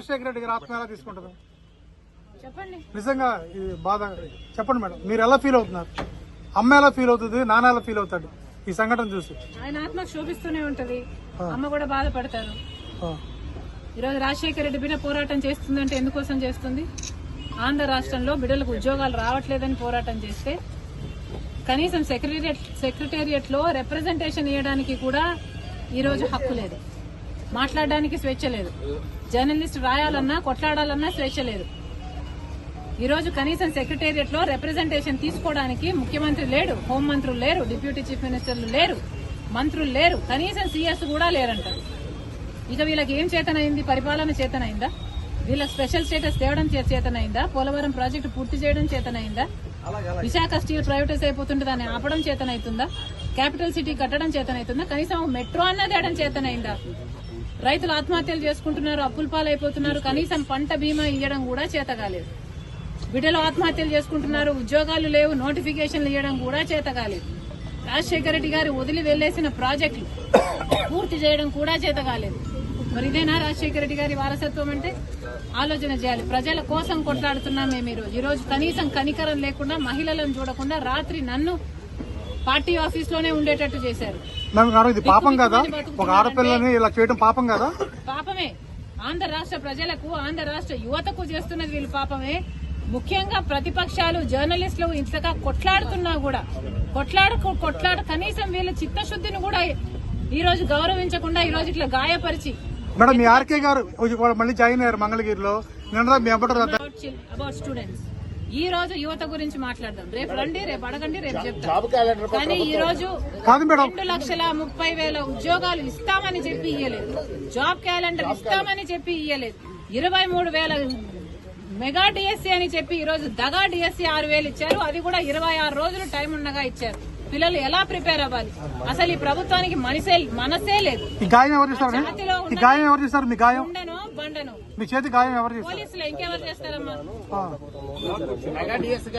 రాజశేఖర రెడ్డి గారు ఆత్మ ఎలా తీసుకుంటారు? చెప్పండి. నిజంగా ఇది బాధ. చెప్పండి మేడం, మీరు ఎలా ఫీల్ అవుతున్నారు? అమ్మ ఎలా ఫీల్ అవుతుంది, నాన్న ఎలా ఫీల్ అవుతాడు ఈ సంఘటన చూసి? ఆయన ఆత్మ శోభిస్తూనే ఉంటది, అమ్మ కూడా బాధపడతారు. ఈరోజు రాజశేఖర రెడ్డి బిడ్డ పోరాటం చేస్తుందంటే ఎందుకోసం చేస్తుంది? ఆంధ్ర రాష్ట్రంలో బిడ్డలకు ఉద్యోగాలు రావట్లేదని పోరాటం చేస్తే కనీసం సెక్రటేరియట్ లో రిప్రజెంటేషన్ ఇవ్వడానికి కూడా ఈరోజు హక్కు లేదు, మాట్లాడడానికి స్వేచ్ఛ లేదు, జర్నలిస్ట్ రాయాలన్నా కొట్లాడాలన్నా స్వేచ్ఛ లేదు. ఈరోజు కనీసం సెక్రటేరియట్ లో రిప్రజెంటేషన్ తీసుకోవడానికి ముఖ్యమంత్రి లేడు, హోంమంత్రులు లేరు, డిప్యూటీ చీఫ్ మినిస్టర్లు లేరు, మంత్రులు లేరు, కనీసం సీఎస్ కూడా లేరంటారు. ఇక వీళ్ళకి ఏం చేతనైంది? పరిపాలన చేతనైందా? వీళ్ళకి స్పెషల్ స్టేటస్ తేవడం చేతనైందా? పోలవరం ప్రాజెక్టు పూర్తి చేయడం చేతనైందా? విశాఖ స్టీల్ ప్రైవేటైజ్ అయిపోతుంటే దాన్ని ఆపడం చేతనైతుందా? క్యాపిటల్ సిటీ కట్టడం చేతనైతుందా? కనీసం మెట్రో అన్న తేయడం చేతనైందా? రైతులు ఆత్మహత్యలు చేసుకుంటున్నారు, అప్పుల పాలైపోతున్నారు, కనీసం పంట బీమా ఇవ్వడం కూడా చేత కాలేదు. బిడ్డలు ఆత్మహత్యలు చేసుకుంటున్నారు, ఉద్యోగాలు లేవు, నోటిఫికేషన్లు ఇవ్వడం కూడా చేత కాలేదు. రాజశేఖర రెడ్డి గారు వదిలి వెళ్లేసిన ప్రాజెక్టులు పూర్తి చేయడం కూడా చేత కాలేదు. మరి ఇదేనా రాజశేఖర రెడ్డి గారి వారసత్వం అంటే? ఆలోచన చేయాలి. ప్రజల కోసం కొట్లాడుతున్నాం మేము ఈ రోజు కనీసం కనికరం లేకుండా, మహిళలను చూడకుండా రాత్రి నన్ను పార్టీ ఆఫీస్ లోనే ఉండేటట్టు చేశారు. ఇది పాపం కదా? ఒక ఆడపిల్లని ఇలా చేయడం పాపం కదా? పాపమే. ఆంధ్ర రాష్ట్ర ప్రజలకు, ఆంధ్ర రాష్ట్ర యువతకు చేస్తున్నది వీళ్ళు పాపమే. ముఖ్యంగా ప్రతిపక్షాలు, జర్నలిస్టులు ఇంతగా కొట్లాడుతున్నా కూడా కొట్లాడ కనీసం వీళ్ళ చిత్తశుద్ధిని కూడా ఈ రోజు గౌరవించకుండా ఈ రోజు ఇట్లా గాయపరిచి. మేడం, మీ ఆర్కే గారు మళ్ళీ జాయిన్ అయ్యారు మంగళగిరిలో. అబౌట్ స్టూడెంట్స్ ఈ రోజు యువత గురించి మాట్లాడదాం. రేపు రండి, రేపు అడగండి, రేపు చెప్తాం. కానీ ఈ రోజు 2,30,000 ఉద్యోగాలు ఇస్తామని చెప్పి ఇయ్యలేదు, జాబ్ క్యాలెండర్ ఇస్తామని చెప్పి ఇయ్యలేదు, 23,000 మెగా డిఎస్సీ అని చెప్పి ఈ రోజు దగా డిఎస్సీ 6,000 ఇచ్చారు. అది కూడా 26 రోజులు టైం ఉండగా ఇచ్చారు. పిల్లలు ఎలా ప్రిపేర్ అవ్వాలి? అసలు ఈ ప్రభుత్వానికి మనసే లేదు. ఉండను బండను మీ చేతి గాయం ఎవరు? పోలీసులు ఇంకెవరు చేస్తారమ్మా? Mega DSC